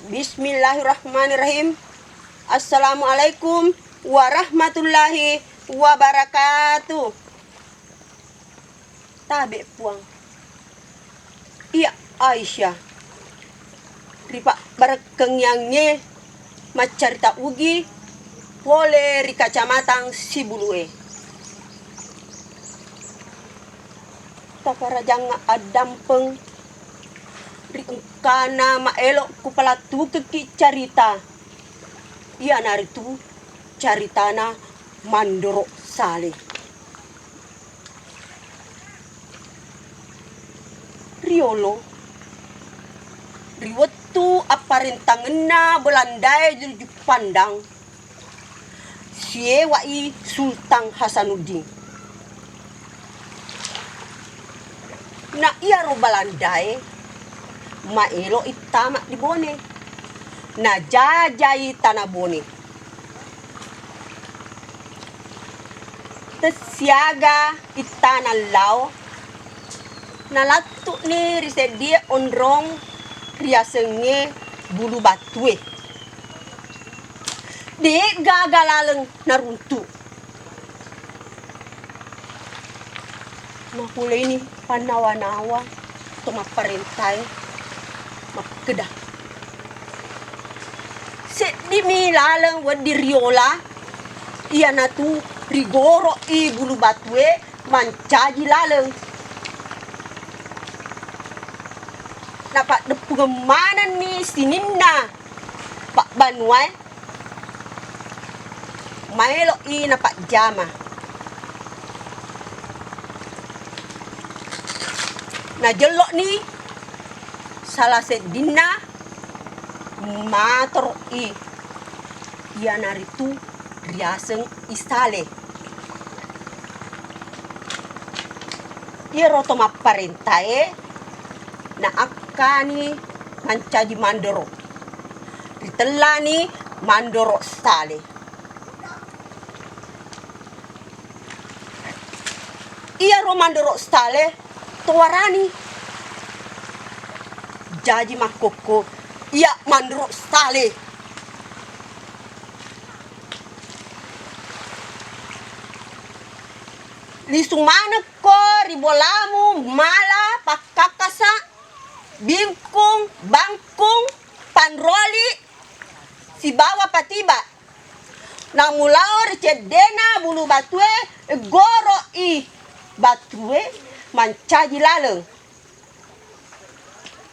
Bismillahirrahmanirrahim. Assalamualaikum warahmatullahi wabarakatuh. Tabe puang. Iya Aisyah. Ripa barakeng yang nye macarita ugi pole ri kacamatan Sibulue. Taparajang adampeng ri engkana maelok kupala tu keki carita. Iya naritu caritana Mandoro Sale. Riolo riwetu aparentangenna Belandai jujuk pandang siewai Sultan Hasanuddin. Na iya ro Belandai maelo itama di bone. Na jajai tanah bone. Tesiaga itana lao. Nalatu ni risedia ondrong riasenge bulu batue. Di gagalaleng naruntu. Mahulay ni panawa-nawa tumaparentay magkedah. Di milalang wadi riola iya na tu rigoro i bulu batue mancaji laleng. Napak depugemanan ni sininna Pak Banuai maelo i napak jama. Na jelok ni salah sedina mator i iya naritu riaseng isale. Iya roto maparentae na akani mancaji Mandoro. Ritelani Mandoro Sale. Iya ro Mandoro Sale towarani jaji makoko iya Mandoro Sale. Lisumana ko ribolamu mala pakakasa bingkung bangkung panroli si bawa patiba na mulao ricedena bulu batue goro i batue mancaji laleng.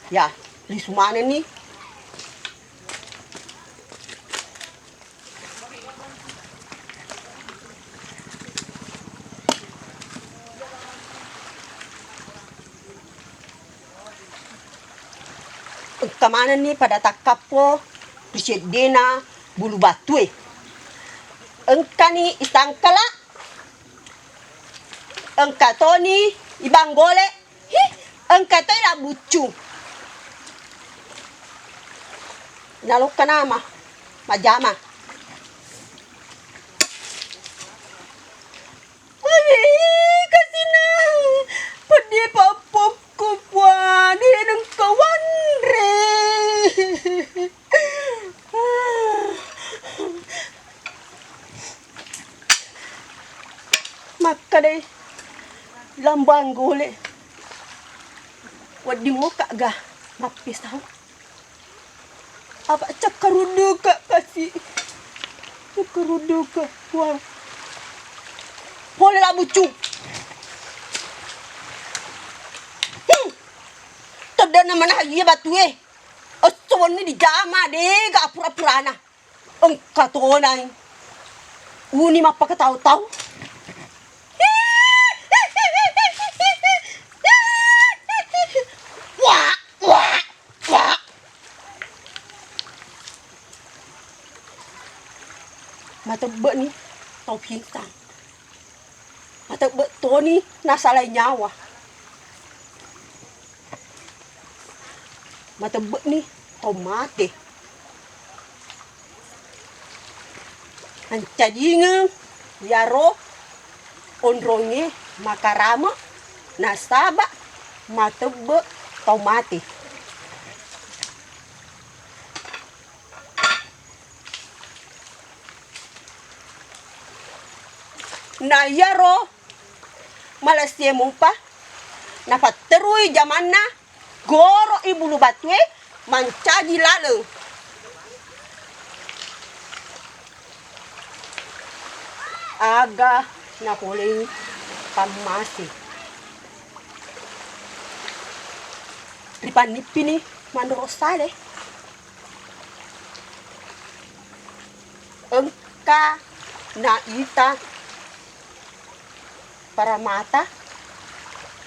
Ya lisumana ni kemana nih pada takapo risedena bulu batue. Engkani istangkala engkatoni ibanggole hi engkatoi la bucu nalokana majama. Kasina pedi papop kupwa di nang kawan re. Maka deh lambang gole wadi muka gah mapis tahu apa cakaruduka kasih cakaruduka wah boleh lah bucu terdana mana iya batue oston ni di jama deh gak pura-purana engkau tonai uni mapa ketahu-tahu. Mata bek ni tau pingsan. Mata bek to ni nasalai nyawa. Mata bek ni tau mati. Ancajinge yaro ondronge makarama nasaba mata bek tau mati. Na yaro Malaysia mumpa na paterui jamanna goro ibulu batwe mancaji lalu aga na boleh pamasi ripan nipini mandoro sale engka na ita para mata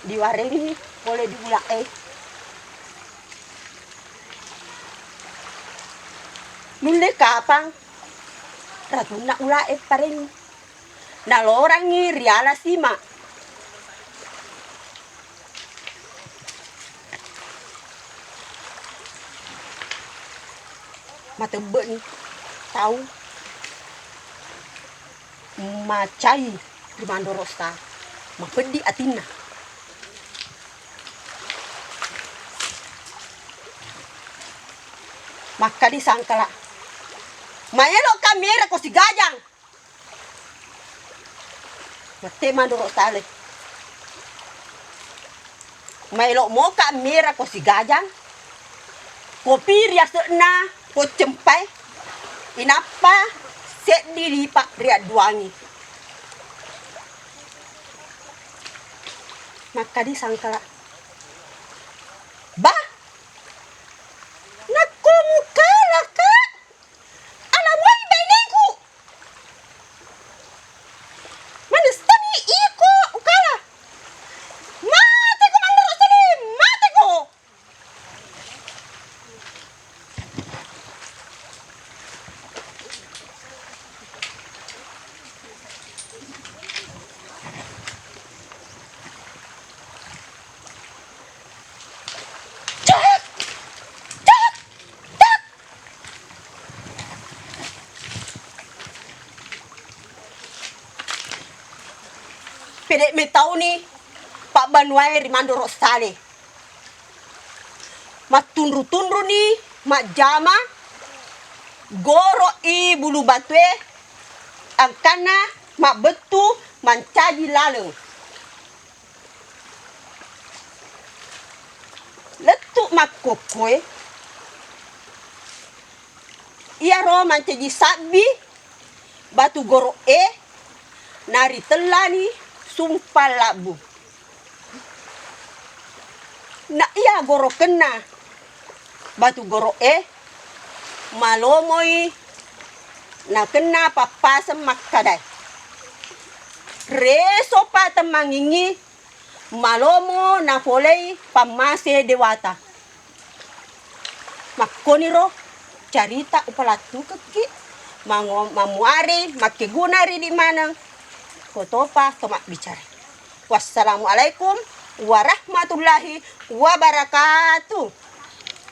diwarengi boleh diulai nulle kapang ratuna ulai paring nalorangi riala sima mateben tahu macai di mandorosta mapedi atina maka disangkala mayelo kamera ko si gajang mate mandoro tale mayelo mo kamera ko si gajang kopi ria seuna ko cempai inapa set dilipat ria duangi maka disangkala bah Pedek me tau ni Pak Banuai rimando rosale. Mak tundru-tundru ni mak jama goro i bulu batwe angkana mak betu mancaji laleng. Letuk mak kokoe ia ro mancaji sabi batu goro nari telani sumpah labu. Na iya goro kena batu goro malomoi na kena papasem makadai. Reso pa temangingi malomo na folei pamase dewata. Makoniro carita upalatu keki mamuari makegunari di mana. Kotopa tomak bicara. Wassalamualaikum warahmatullahi wabarakatuh.